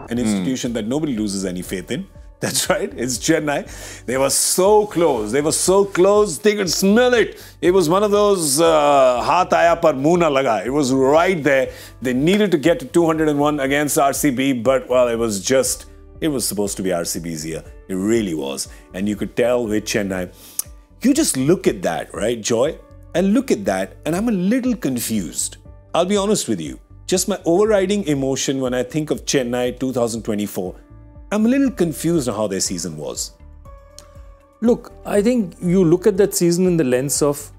an institution that nobody loses any faith in. That's right, it's Chennai. They were so close. They were so close, they could smell it. It was one of those haath aaya par muh na laga. It was right there. They needed to get to 201 against RCB, but well, it was supposed to be RCB's year. It really was. And you could tell with Chennai. You just look at that, right, Joy? And look at that, and I'm a little confused. I'll be honest with you. Just my overriding emotion when I think of Chennai 2024, I'm a little confused on how their season was. Look, I think you look at that season in the lens of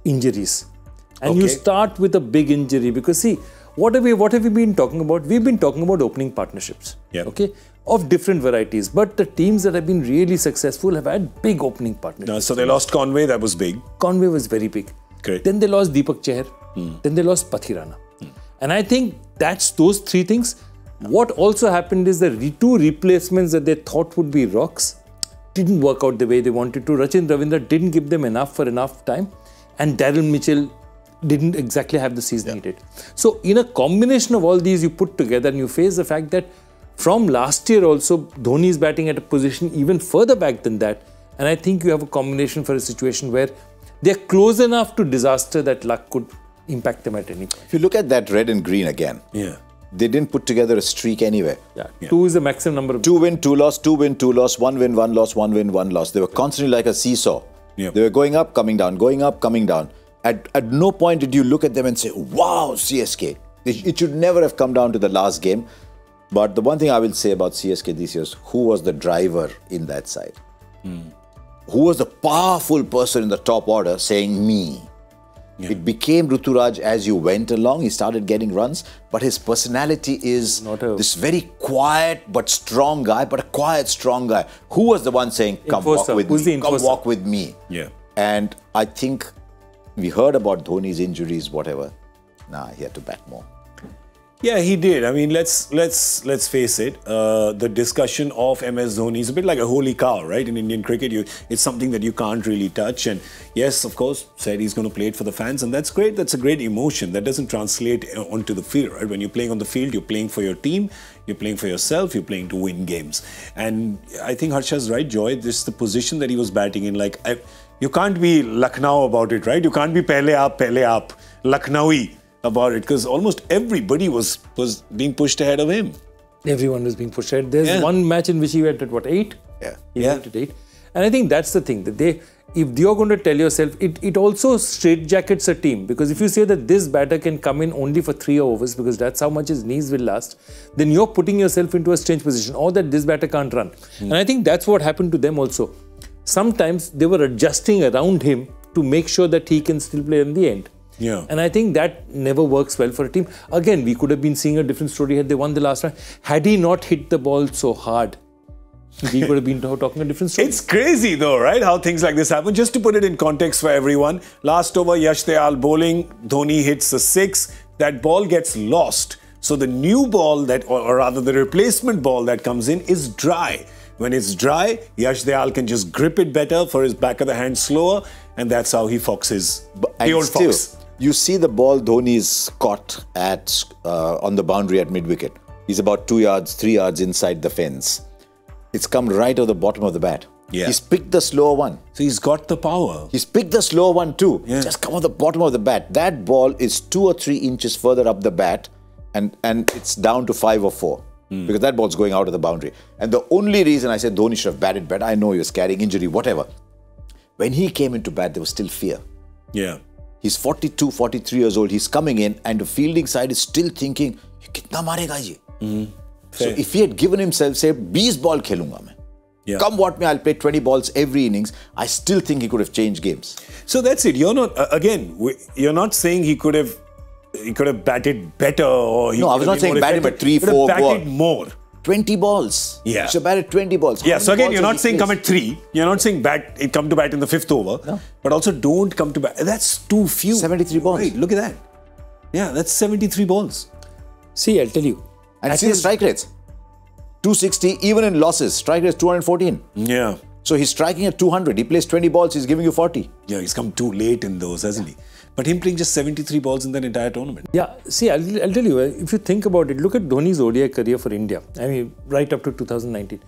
injuries. And you start with a big injury because see, what have we been talking about? We've been talking about opening partnerships, okay, of different varieties. But the teams that have been really successful have had big opening partnerships. So they lost Conway, that was big. Conway was very big. Great. Then they lost Deepak Chahar. Then they lost Pathirana. And I think that's those three things. What also happened is the two replacements that they thought would be rocks didn't work out the way they wanted to. Rachin Ravindra didn't give them enough time. And Daryl Mitchell didn't exactly have the season he did. So in a combination of all these you put together and you face the fact that from last year also Dhoni is batting at a position even further back than that. And I think you have a combination for a situation where they're close enough to disaster that luck could impact them at any point. If you look at that red and green again, they didn't put together a streak anywhere. Two is the maximum number of... 2 win, 2 loss, 2 win, 2 loss, 1 win, 1 loss, 1 win, 1 loss. They were constantly like a seesaw. They were going up, coming down, going up, coming down. At no point did you look at them and say, wow, CSK. It should never have come down to the last game. But the one thing I will say about CSK this year is who was the driver in that side? Who was the powerful person in the top order saying me? It became Ruturaj as you went along. He started getting runs, but his personality is this very quiet but strong guy, but a quiet, strong guy. Who was the one saying, come walk with me, come walk with me? And I think we heard about Dhoni's injuries, whatever. Nah, he had to bat more. Yeah, he did. I mean, let's face it. The discussion of MS Dhoni is a bit like a holy cow, right? In Indian cricket, it's something that you can't really touch. And yes, of course, said he's going to play it for the fans, and that's great. That's a great emotion. That doesn't translate onto the field, right? When you're playing on the field, you're playing for your team, you're playing for yourself, you're playing to win games. And I think Harsha's right, Joy. This is the position that he was batting in. Like, you can't be Lucknow about it, right? You can't be pehle aap, Lucknowi about it, because almost everybody was being pushed ahead of him. Everyone was being pushed ahead. There's one match in which he went at what, 8? He went at 8. And I think that's the thing, that if you're going to tell yourself, it also straitjackets a team, because if you say that this batter can come in only for 3 overs because that's how much his knees will last, then you're putting yourself into a strange position, or that this batter can't run. And I think that's what happened to them also. Sometimes they were adjusting around him to make sure that he can still play in the end. And I think that never works well for a team. Again, we could have been seeing a different story had they won the last round. Had he not hit the ball so hard, we could have been talking a different story. It's crazy though, right? How things like this happen. Just to put it in context for everyone, last over, Yash Dayal bowling, Dhoni hits a 6. That ball gets lost. So the new ball or rather the replacement ball that comes in is dry. When it's dry, Yash Dayal can just grip it better for his back of the hand slower, and that's how he foxes. The old fox. You see the ball Dhoni's caught at on the boundary at mid-wicket. He's about 2 yards, 3 yards inside the fence. It's come right at the bottom of the bat. He's picked the slower one. So he's got the power. He's picked the slower one too. Just come on the bottom of the bat. That ball is 2 or 3 inches further up the bat, and it's down to 5 or 4. Because that ball's going out of the boundary. And the only reason I said Dhoni should have batted better, I know he was carrying injury, whatever. When he came into bat, there was still fear. He's 42, 43 years old. He's coming in and the fielding side is still thinking, kitna marega ye? So if he had given himself, say, 20 ball khelunga main. Come what may, I'll play 20 balls every innings. I still think he could have changed games. So that's it. You're not, you're not saying he could have batted better, or no, I was not saying batted but 3, 4 balls. Batted more. 20 balls. He should have batted 20 balls. So again, you're not saying come at 3. You're not saying come to bat in the 5th over. No. But also don't come to bat. That's too few. 73 balls. Right, look at that. Yeah, that's 73 balls. See, I'll tell you. And see the strike rates. 260, even in losses. Strike rates 214. So he's striking at 200. He plays 20 balls, he's giving you 40. Yeah, he's come too late in those, hasn't he? But him playing just 73 balls in that entire tournament. Yeah, see, I'll tell you, if you think about it, look at Dhoni's ODI career for India. I mean, right up to 2019.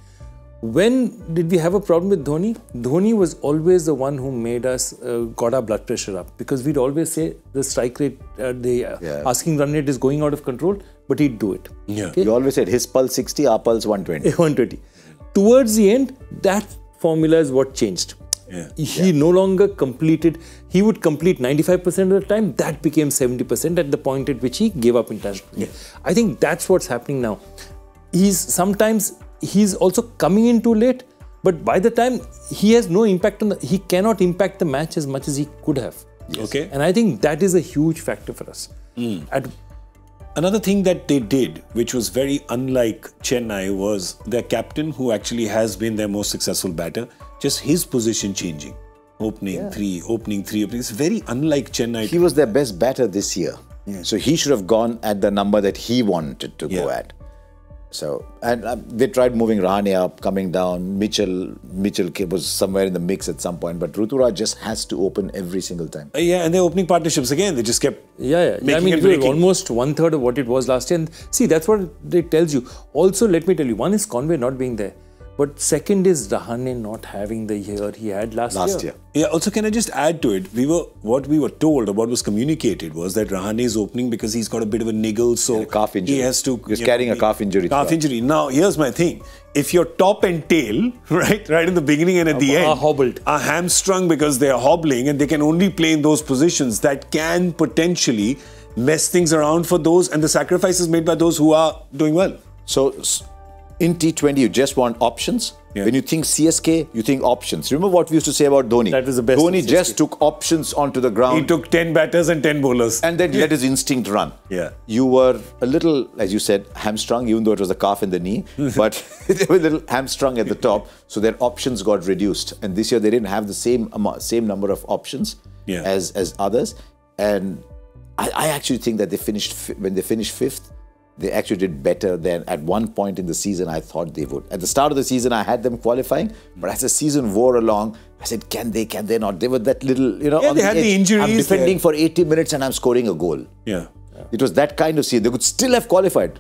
When did we have a problem with Dhoni? Dhoni was always the one who made us, got our blood pressure up. Because we'd always say the strike rate, asking run rate is going out of control, but he'd do it. Yeah. Okay? You always said his pulse 60, our pulse 120. 120. Towards the end, that formula is what changed. Yeah. He no longer completed, he would complete 95% of the time, that became 70% at the point at which he gave up internationally. Yeah. I think that's what's happening now. He's also coming in too late, but by the time he has no impact on he cannot impact the match as much as he could have. Yes. Okay. And I think that is a huge factor for us. Another thing that they did, which was very unlike Chennai, was their captain, who actually has been their most successful batter, just his position changing. Opening three. It's very unlike Chennai. He was their best batter this year. Yeah. So he should have gone at the number that he wanted to go at. So, and they tried moving Rahane up, coming down. Mitchell was somewhere in the mix at some point, but Ruturaj just has to open every single time. Yeah, and they're opening partnerships again. They just kept making I mean, it was almost 1/3 of what it was last year. And see, that's what it tells you. Also, let me tell you, one is Conway not being there. But second is Rahane not having the year he had last year. Yeah, also can I just add to it, what we were told or what was communicated was that Rahane is opening because he's got a bit of a niggle, so calf injury. He has to... He's carrying a calf injury. Now, here's my thing. If your top and tail, right in the beginning and at the end, are hamstrung because they are hobbling and they can only play in those positions, that can potentially mess things around for those and the sacrifices made by those who are doing well. So... in T20, you just want options. Yeah. When you think CSK, you think options. Remember what we used to say about Dhoni? That was the best. Dhoni just took options onto the ground. He took 10 batters and 10 bowlers. And then let his instinct run. Yeah. You were a little, as you said, hamstrung, even though it was a calf in the knee. But they were a little hamstrung at the top. So their options got reduced. And this year, they didn't have the same number of options as others. And I actually think that when they finished fifth, they actually did better than at one point in the season I thought they would. At the start of the season, I had them qualifying, but as the season wore along, I said, can they not? They were that little, on they had the injuries. I'm defending for 80 minutes and I'm scoring a goal. Yeah. It was that kind of season. They could still have qualified.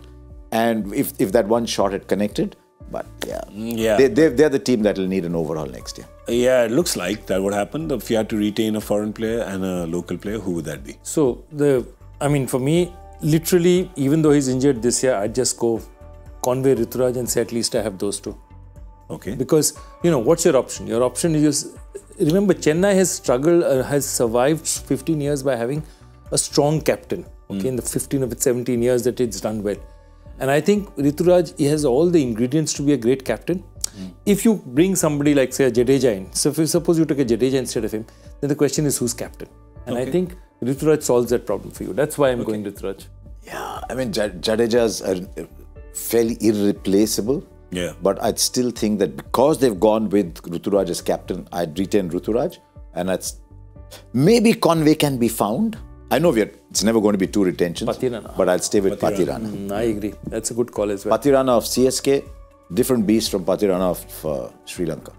And if that one shot had connected, but they're the team that will need an overhaul next year. Yeah, it looks like that would happen. If you had to retain a foreign player and a local player, who would that be? So, for me, literally, even though he's injured this year, I'd just go Conway, Ruturaj and say at least I have those two. Okay. Because, what's your option? Your option is, remember, Chennai has struggled, has survived 15 years by having a strong captain. Okay, in the 15 of its 17 years that it's done well. And I think Ruturaj, he has all the ingredients to be a great captain. If you bring somebody like, say, a Jadeja in, so if suppose you took a Jadeja instead of him, then the question is who's captain? And I think Ruturaj solves that problem for you. That's why I'm going Ruturaj. Yeah, I mean, Jadeja's fairly irreplaceable. Yeah. But I'd still think that because they've gone with Ruturaj as captain, I'd retain Ruturaj. And maybe Conway can be found. I know it's never going to be two retentions. Pathirana. But I'll stay with Pathirana. I agree. That's a good call as well. Pathirana of CSK, different beast from Pathirana of Sri Lanka.